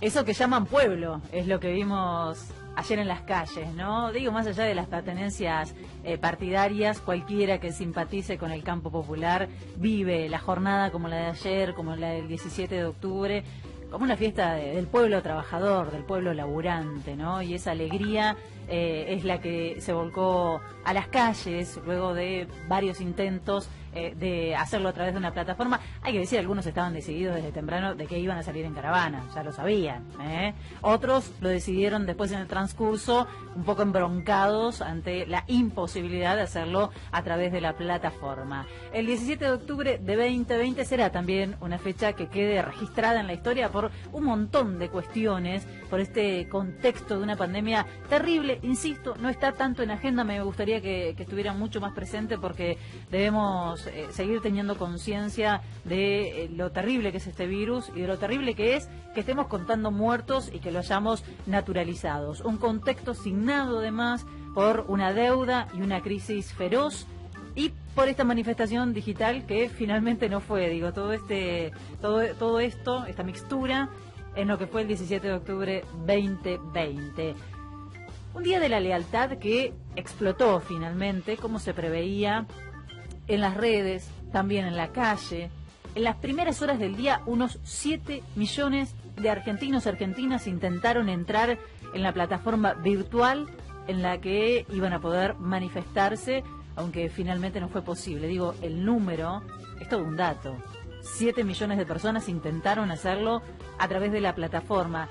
Eso que llaman pueblo es lo que vimos ayer en las calles, ¿no? Digo, más allá de las pertenencias partidarias, cualquiera que simpatice con el campo popular vive la jornada como la de ayer, como la del 17 de octubre, como una fiesta del pueblo trabajador, del pueblo laburante, ¿no? Y esa alegría es la que se volcó a las calles luego de varios intentos de hacerlo a través de una plataforma. Hay que decir, algunos estaban decididos desde temprano de que iban a salir en caravana, ya lo sabían, ¿eh? Otros lo decidieron después en el transcurso, un poco embroncados ante la imposibilidad de hacerlo a través de la plataforma. El 17 de octubre de 2020 será también una fecha que quede registrada en la historia por un montón de cuestiones, por este contexto de una pandemia terrible. Insisto, no está tanto en agenda, me gustaría que estuviera mucho más presente porque debemos seguir teniendo conciencia de lo terrible que es este virus y de lo terrible que es que estemos contando muertos y que lo hayamos naturalizados. Un contexto signado además por una deuda y una crisis feroz y por esta manifestación digital que finalmente no fue, digo, todo esto, esta mixtura en lo que fue el 17 de octubre 2020. Un día de la lealtad que explotó finalmente, como se preveía, en las redes, también en la calle. En las primeras horas del día, unos 7 millones de argentinos y argentinas intentaron entrar en la plataforma virtual en la que iban a poder manifestarse, aunque finalmente no fue posible. Digo, el número es todo un dato. 7 millones de personas intentaron hacerlo a través de la plataforma.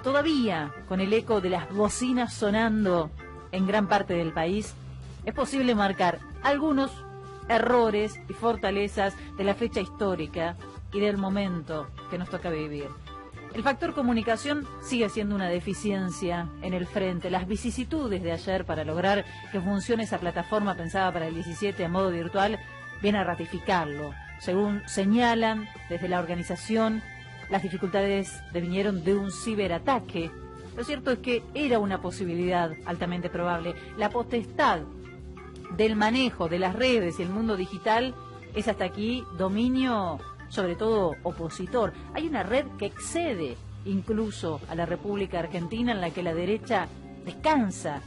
Todavía, con el eco de las bocinas sonando en gran parte del país, es posible marcar algunos errores y fortalezas de la fecha histórica y del momento que nos toca vivir. El factor comunicación sigue siendo una deficiencia en el frente. Las vicisitudes de ayer para lograr que funcione esa plataforma pensada para el 17 a modo virtual viene a ratificarlo. Según señalan desde la organización, las dificultades devinieron de un ciberataque. Lo cierto es que era una posibilidad altamente probable. La potestad del manejo de las redes y el mundo digital es hasta aquí dominio, sobre todo opositor. Hay una red que excede incluso a la República Argentina, en la que la derecha descansa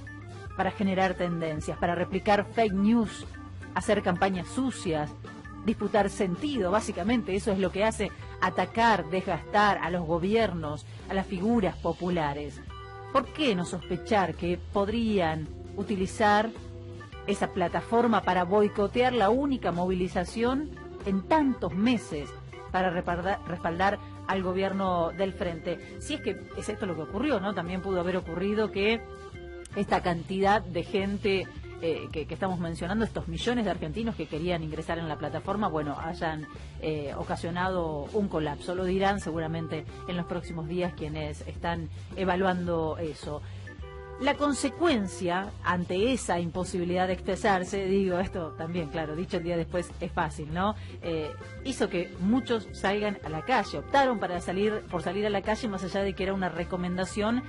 para generar tendencias, para replicar fake news, hacer campañas sucias, disputar sentido. Básicamente eso es lo que hace: atacar, desgastar a los gobiernos, a las figuras populares. ¿Por qué no sospechar que podrían utilizar esa plataforma para boicotear la única movilización en tantos meses para respaldar al gobierno del frente? Si es que es esto lo que ocurrió, ¿no? También pudo haber ocurrido que esta cantidad de gente que estamos mencionando, estos millones de argentinos que querían ingresar en la plataforma, bueno, hayan ocasionado un colapso. Lo dirán seguramente en los próximos días quienes están evaluando eso. La consecuencia ante esa imposibilidad de expresarse, digo, esto también, claro, dicho el día después es fácil, ¿no? Hizo que muchos salgan a la calle, optaron por salir a la calle, más allá de que era una recomendación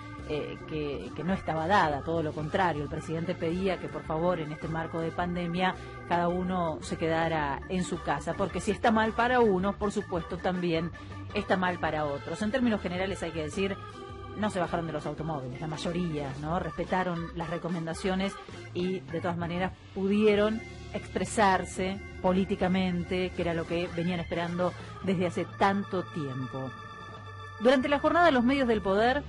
que no estaba dada, todo lo contrario. El presidente pedía que por favor en este marco de pandemia cada uno se quedara en su casa, porque si está mal para unos, por supuesto también está mal para otros. En términos generales hay que decir, no se bajaron de los automóviles, la mayoría, ¿no? Respetaron las recomendaciones y de todas maneras pudieron expresarse políticamente, que era lo que venían esperando desde hace tanto tiempo. Durante la jornada los medios del poder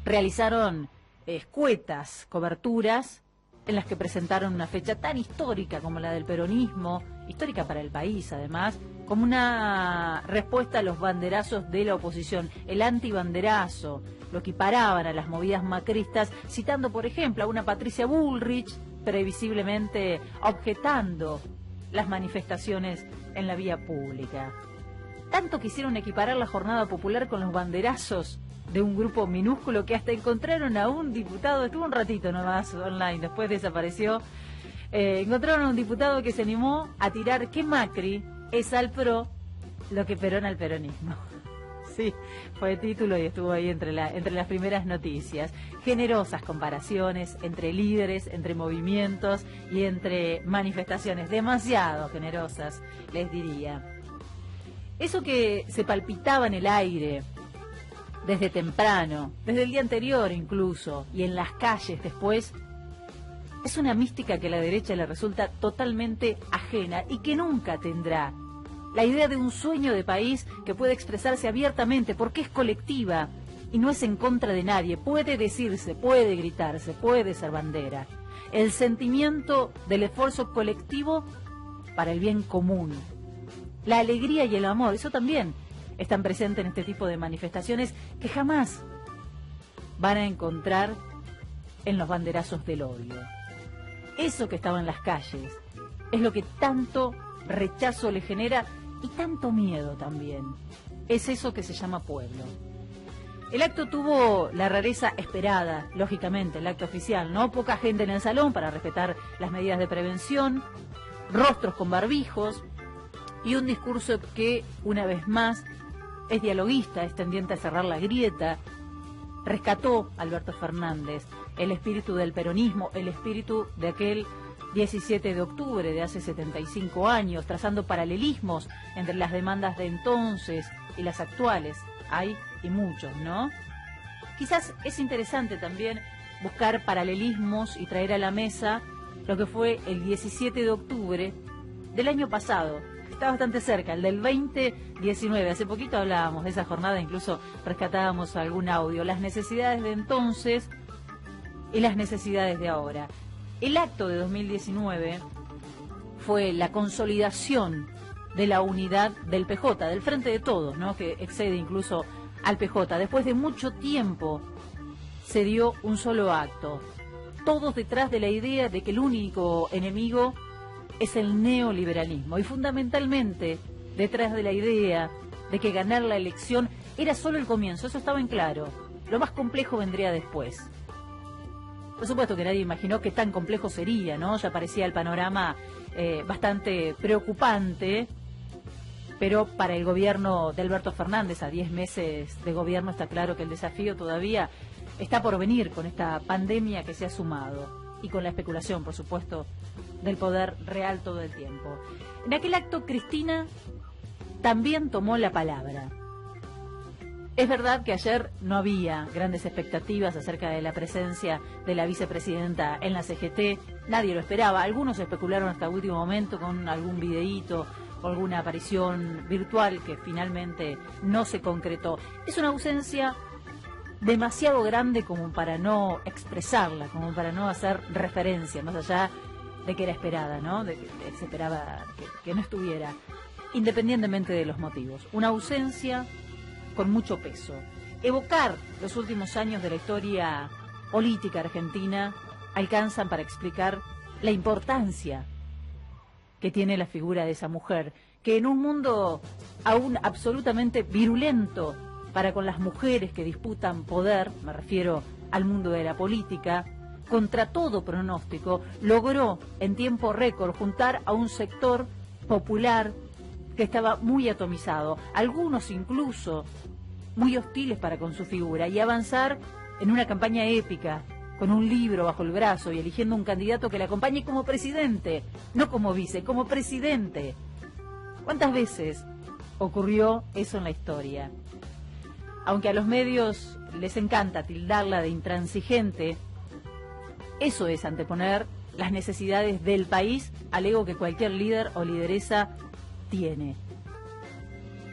realizaron escuetas coberturas en las que presentaron una fecha tan histórica como la del peronismo, histórica para el país además, como una respuesta a los banderazos de la oposición, el antibanderazo. Lo equiparaban a las movidas macristas, citando por ejemplo a una Patricia Bullrich, previsiblemente objetando las manifestaciones en la vía pública. Tanto quisieron equiparar la jornada popular con los banderazos de un grupo minúsculo que hasta encontraron a un diputado, estuvo un ratito nomás online, después desapareció, encontraron a un diputado que se animó a tirar que Macri es al PRO lo que Perón al peronismo. Sí, fue el título y estuvo ahí entre las primeras noticias. Generosas comparaciones entre líderes, entre movimientos y entre manifestaciones, demasiado generosas, les diría. Eso que se palpitaba en el aire desde temprano, desde el día anterior incluso, y en las calles después, es una mística que a la derecha le resulta totalmente ajena y que nunca tendrá. La idea de un sueño de país que puede expresarse abiertamente porque es colectiva y no es en contra de nadie, puede decirse, puede gritarse, puede ser bandera. El sentimiento del esfuerzo colectivo para el bien común. La alegría y el amor, eso también están presentes en este tipo de manifestaciones que jamás van a encontrar en los banderazos del odio. Eso que estaba en las calles es lo que tanto rechazo le genera y tanto miedo también. Es eso que se llama pueblo. El acto tuvo la rareza esperada, lógicamente, el acto oficial, ¿no? Poca gente en el salón para respetar las medidas de prevención, rostros con barbijos y un discurso que, una vez más, es dialoguista, es tendiente a cerrar la grieta. Rescató a Alberto Fernández el espíritu del peronismo, el espíritu de aquel 17 de octubre de hace 75 años, trazando paralelismos entre las demandas de entonces y las actuales. Hay y muchos, ¿no? Quizás es interesante también buscar paralelismos y traer a la mesa lo que fue el 17 de octubre del año pasado. Está bastante cerca, el del 2019. Hace poquito hablábamos de esa jornada, incluso rescatábamos algún audio. Las necesidades de entonces y las necesidades de ahora. El acto de 2019 fue la consolidación de la unidad del PJ, del Frente de Todos, ¿no? Que excede incluso al PJ. Después de mucho tiempo se dio un solo acto. Todos detrás de la idea de que el único enemigo es el neoliberalismo y fundamentalmente detrás de la idea de que ganar la elección era solo el comienzo, eso estaba en claro. Lo más complejo vendría después. Por supuesto que nadie imaginó que tan complejo sería, ¿no? Ya parecía el panorama bastante preocupante, pero para el gobierno de Alberto Fernández, a 10 meses de gobierno, está claro que el desafío todavía está por venir con esta pandemia que se ha sumado y con la especulación, por supuesto, del poder real todo el tiempo. En aquel acto, Cristina también tomó la palabra. Es verdad que ayer no había grandes expectativas acerca de la presencia de la vicepresidenta en la CGT, nadie lo esperaba, algunos especularon hasta el último momento con algún videíto o alguna aparición virtual que finalmente no se concretó. Es una ausencia demasiado grande como para no expresarla, como para no hacer referencia, más allá de que era esperada, ¿no? De que se esperaba que no estuviera, independientemente de los motivos. Una ausencia con mucho peso. Evocar los últimos años de la historia política argentina alcanzan para explicar la importancia que tiene la figura de esa mujer, que en un mundo aún absolutamente virulento para con las mujeres que disputan poder, me refiero al mundo de la política, contra todo pronóstico, logró en tiempo récord juntar a un sector popular que estaba muy atomizado, algunos incluso muy hostiles para con su figura, y avanzar en una campaña épica, con un libro bajo el brazo y eligiendo un candidato que le acompañe como presidente, no como vice, como presidente. ¿Cuántas veces ocurrió eso en la historia? Aunque a los medios les encanta tildarla de intransigente, eso es anteponer las necesidades del país al ego que cualquier líder o lideresa tiene.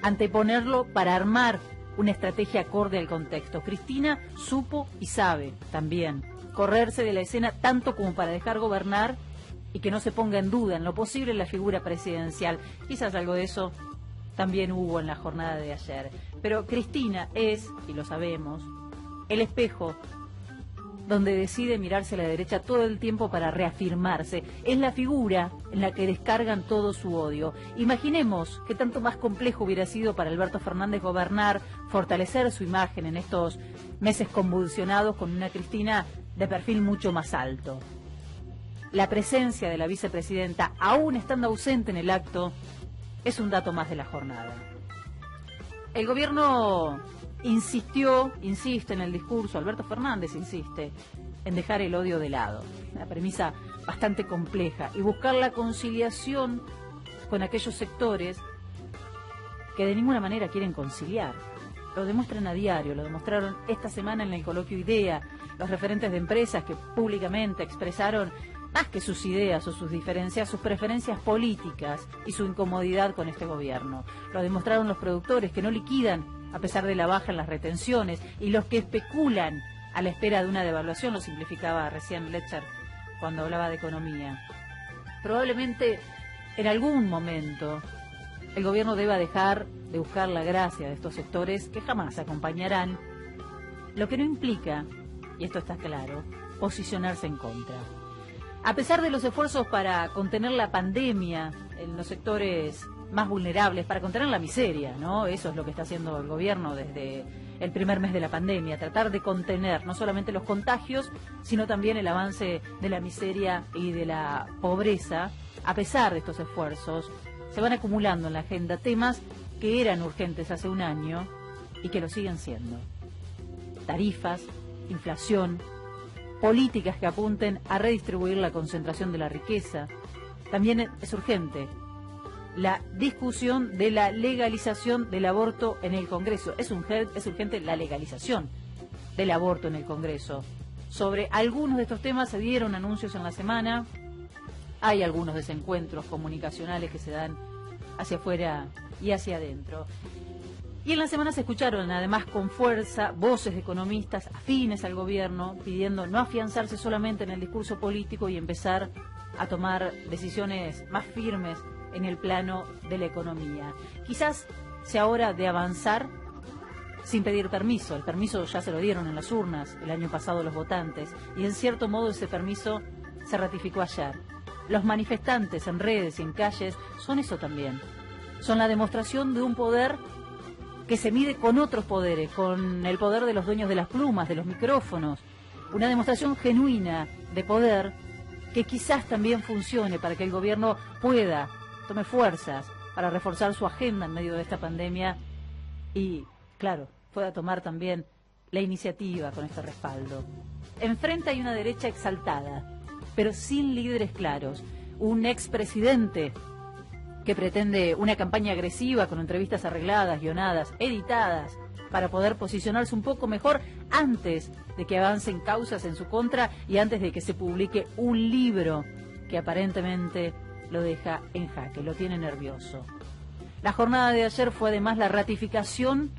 Anteponerlo para armar una estrategia acorde al contexto. Cristina supo y sabe también correrse de la escena tanto como para dejar gobernar y que no se ponga en duda en lo posible la figura presidencial. Quizás algo de eso también hubo en la jornada de ayer. Pero Cristina es, y lo sabemos, el espejo donde decide mirarse a la derecha todo el tiempo para reafirmarse. Es la figura en la que descargan todo su odio. Imaginemos qué tanto más complejo hubiera sido para Alberto Fernández gobernar, fortalecer su imagen en estos meses convulsionados con una Cristina de perfil mucho más alto. La presencia de la vicepresidenta, aún estando ausente en el acto, es un dato más de la jornada. El gobierno insiste en el discurso, Alberto Fernández insiste en dejar el odio de lado, una premisa bastante compleja, y buscar la conciliación con aquellos sectores que de ninguna manera quieren conciliar. lo demuestran a diario, lo demostraron esta semana en el coloquio IDEA, los referentes de empresas que públicamente expresaron más que sus ideas o sus diferencias, sus preferencias políticas y su incomodidad con este gobierno. Lo demostraron los productores que no liquidan a pesar de la baja en las retenciones y los que especulan a la espera de una devaluación, lo simplificaba recién Letcher cuando hablaba de economía. Probablemente en algún momento el gobierno deba dejar de buscar la gracia de estos sectores que jamás acompañarán, lo que no implica, y esto está claro, posicionarse en contra. A pesar de los esfuerzos para contener la pandemia en los sectores más vulnerables, para contener la miseria, ¿no? Eso es lo que está haciendo el gobierno desde el primer mes de la pandemia, tratar de contener no solamente los contagios, sino también el avance de la miseria y de la pobreza. A pesar de estos esfuerzos, se van acumulando en la agenda temas que eran urgentes hace un año y que lo siguen siendo. Tarifas, inflación, políticas que apunten a redistribuir la concentración de la riqueza. También es urgente la discusión de la legalización del aborto en el Congreso. Es urgente la legalización del aborto en el Congreso. Sobre algunos de estos temas se dieron anuncios en la semana. Hay algunos desencuentros comunicacionales que se dan hacia afuera y hacia adentro. Y en la semana se escucharon además con fuerza voces de economistas afines al gobierno pidiendo no afianzarse solamente en el discurso político y empezar a tomar decisiones más firmes en el plano de la economía. Quizás sea hora de avanzar sin pedir permiso. El permiso ya se lo dieron en las urnas el año pasado los votantes y en cierto modo ese permiso se ratificó ayer. Los manifestantes en redes y en calles son eso también. Son la demostración de un poder que se mide con otros poderes, con el poder de los dueños de las plumas, de los micrófonos. Una demostración genuina de poder que quizás también funcione para que el gobierno tome fuerzas para reforzar su agenda en medio de esta pandemia y, claro, pueda tomar también la iniciativa con este respaldo. Enfrente hay una derecha exaltada, pero sin líderes claros. Un expresidente que pretende una campaña agresiva con entrevistas arregladas, guionadas, editadas, para poder posicionarse un poco mejor antes de que avancen causas en su contra y antes de que se publique un libro que aparentemente lo deja en jaque, lo tiene nervioso. La jornada de ayer fue además la ratificación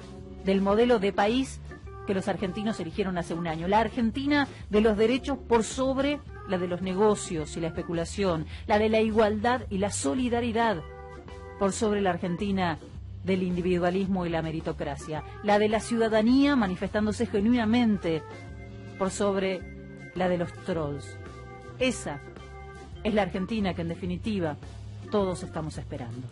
del modelo de país que los argentinos eligieron hace un año. La Argentina de los derechos por sobre la de los negocios y la especulación, la de la igualdad y la solidaridad por sobre la Argentina del individualismo y la meritocracia, la de la ciudadanía manifestándose genuinamente por sobre la de los trolls. Esa es la Argentina que en definitiva todos estamos esperando.